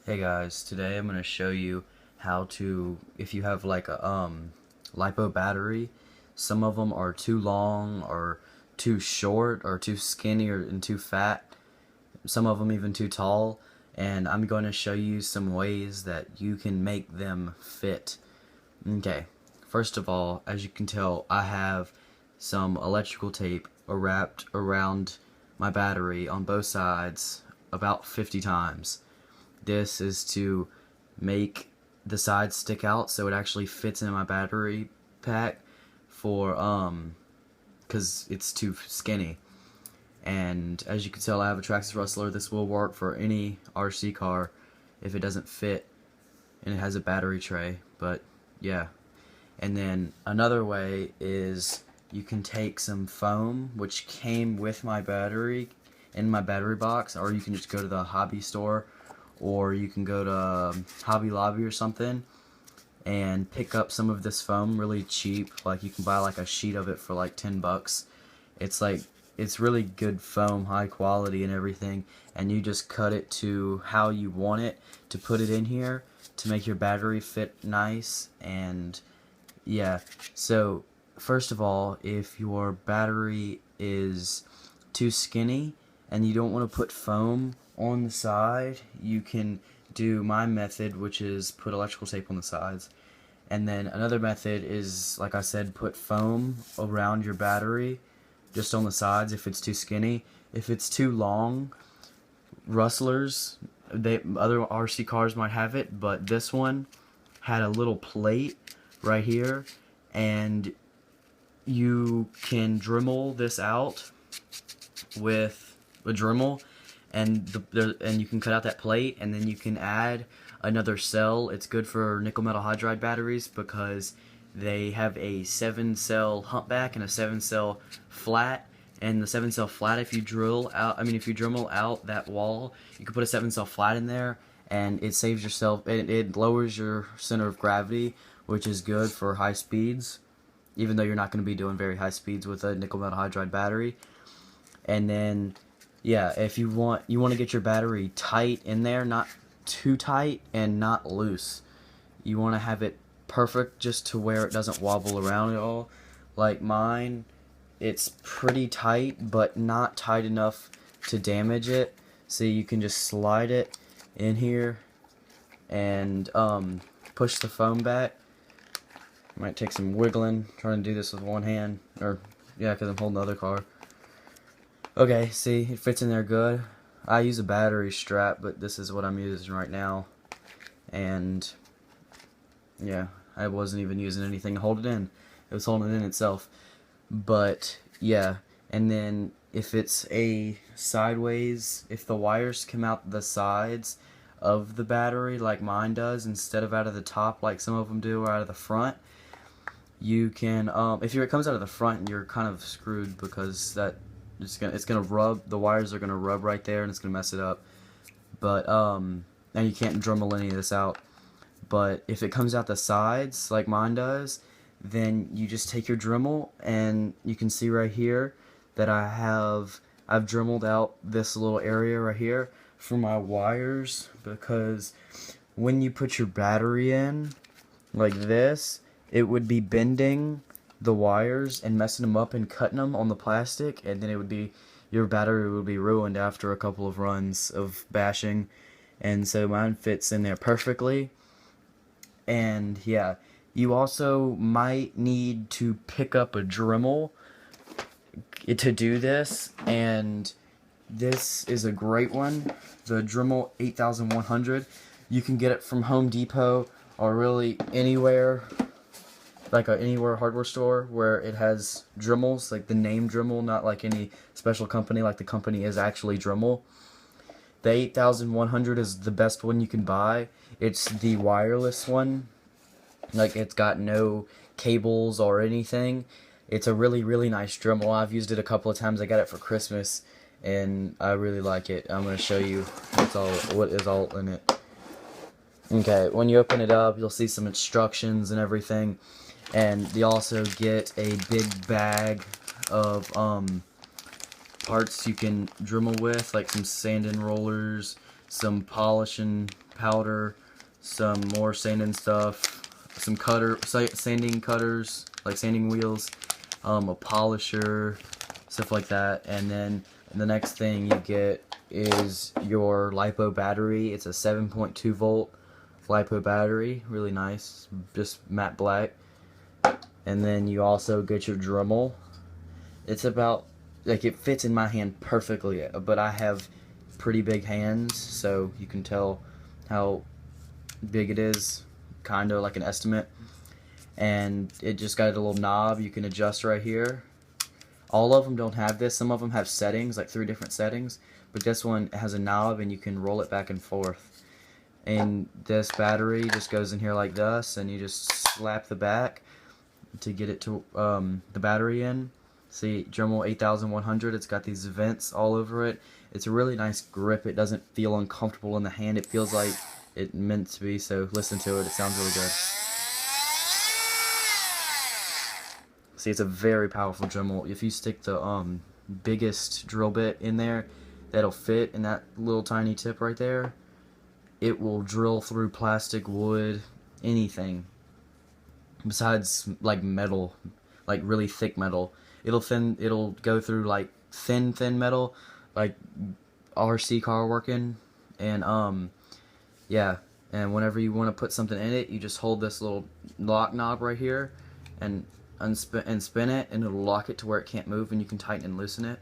Hey guys, today I'm going to show you how to, if you have like a LiPo battery, some of them are too long or too short or too skinny and too fat, some of them even too tall, and I'm going to show you some ways that you can make them fit. Okay, first of all, as you can tell, I have some electrical tape wrapped around my battery on both sides about 50 times. This is to make the sides stick out so it actually fits in my battery pack for because it's too skinny. And as you can tell, I have a Traxxas Rustler. This will work for any RC car if it doesn't fit and it has a battery tray. But yeah. And then another way is you can take some foam which came with my battery in my battery box, or you can just go to the hobby store, or you can go to Hobby Lobby or something and pick up some of this foam really cheap. Like you can buy like a sheet of it for like 10 bucks. It's really good foam, high quality and everything, and you just cut it to how you want it to put it in here to make your battery fit nice. And yeah, so first of all, if your battery is too skinny and you don't want to put foam on the side, you can do my method, which is put electrical tape on the sides. And then another method is, like I said, put foam around your battery just on the sides if it's too skinny. If it's too long, Rustlers, other RC cars might have it, but this one had a little plate right here, and you can Dremel this out with a Dremel, and you can cut out that plate, and then you can add another cell. It's good for nickel metal hydride batteries because they have a 7-cell humpback and a 7-cell flat. And the 7-cell flat, if you Dremel out that wall, you can put a 7-cell flat in there, and it saves yourself. It lowers your center of gravity, which is good for high speeds, even though you're not going to be doing very high speeds with a nickel metal hydride battery. And then, yeah, if you want to get your battery tight in there, not too tight and not loose. You want to have it perfect just to where it doesn't wobble around at all. Like mine, it's pretty tight, but not tight enough to damage it. So you can just slide it in here and push the foam back. Might take some wiggling, trying to do this with one hand, or yeah, because I'm holding the other car. Okay, see, it fits in there good. I use a battery strap, but this is what I'm using right now. And yeah, I wasn't even using anything to hold it in. It was holding it in itself. But yeah, and then if it's a sideways, if the wires come out the sides of the battery like mine does, instead of out of the top like some of them do, or out of the front, you can, if it comes out of the front, you're kind of screwed because it's gonna rub, the wires are gonna rub right there and it's gonna mess it up. But and you can't Dremel any of this out. But if it comes out the sides like mine does, then you just take your Dremel, and you can see right here that I've Dremeled out this little area right here for my wires, because when you put your battery in like this, it would be bending the wires and messing them up and cutting them on the plastic, and then your battery would be ruined after a couple of runs of bashing. And so mine fits in there perfectly. And yeah, you also might need to pick up a Dremel to do this, and this is a great one, the Dremel 8100. You can get it from Home Depot or really anywhere, like anywhere hardware store where it has Dremels, like the name Dremel, not like any special company, like the company is actually Dremel. The 8100 is the best one you can buy. It's the wireless one. Like, it's got no cables or anything. It's a really, really nice Dremel. I've used it a couple of times. I got it for Christmas, and I really like it. I'm going to show you what is all in it. Okay, when you open it up, you'll see some instructions and everything. And you also get a big bag of parts you can Dremel with, like some sanding rollers, some polishing powder, some more sanding stuff, some sanding cutters, like sanding wheels, a polisher, stuff like that. And then the next thing you get is your LiPo battery. It's a 7.2 volt LiPo battery, really nice, just matte black. And then you also get your Dremel. It's about, like, it fits in my hand perfectly, but I have pretty big hands, so you can tell how big it is, kind of like an estimate. And it just got a little knob you can adjust right here. All of them don't have this. Some of them have settings, like 3 different settings, but this one has a knob and you can roll it back and forth. And this battery just goes in here like this, and you just slap the back to get it to the battery in. See, Dremel 8100, it's got these vents all over it. It's a really nice grip. It doesn't feel uncomfortable in the hand. It feels like it meant to be, so listen to it. It sounds really good. See, it's a very powerful Dremel. If you stick the biggest drill bit in there, that'll fit in that little tiny tip right there. It will drill through plastic, wood, anything. Besides, like, metal, like really thick metal. It'll go through like thin metal, like RC car working. And yeah, and whenever you want to put something in it, you just hold this little lock knob right here and spin it, and it'll lock it to where it can't move, and you can tighten and loosen it.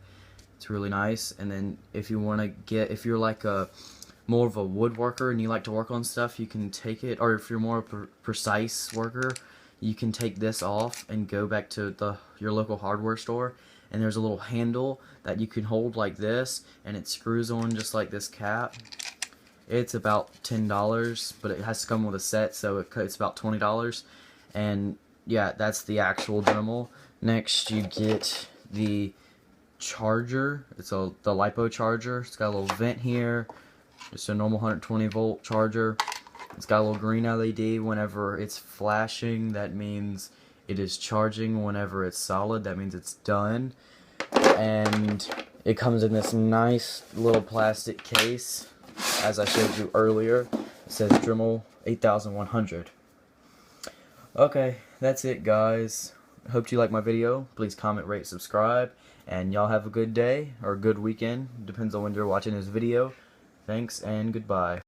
It's really nice. And then if you want to if you're like more of a woodworker and you like to work on stuff, you can take it, or if you're more of a precise worker, you can take this off and go back to your local hardware store, and there's a little handle that you can hold like this, and it screws on just like this cap. It's about $10, but it has to come with a set, so it's about $20. And yeah, that's the actual Dremel. Next, you get the charger. It's the LiPo charger. It's got a little vent here. Just a normal 120 volt charger. It's got a little green LED. Whenever it's flashing, that means it is charging. Whenever it's solid, that means it's done. And it comes in this nice little plastic case, as I showed you earlier. It says Dremel 8100. Okay, that's it, guys. Hope you like my video. Please comment, rate, subscribe, and y'all have a good day or a good weekend. Depends on when you're watching this video. Thanks and goodbye.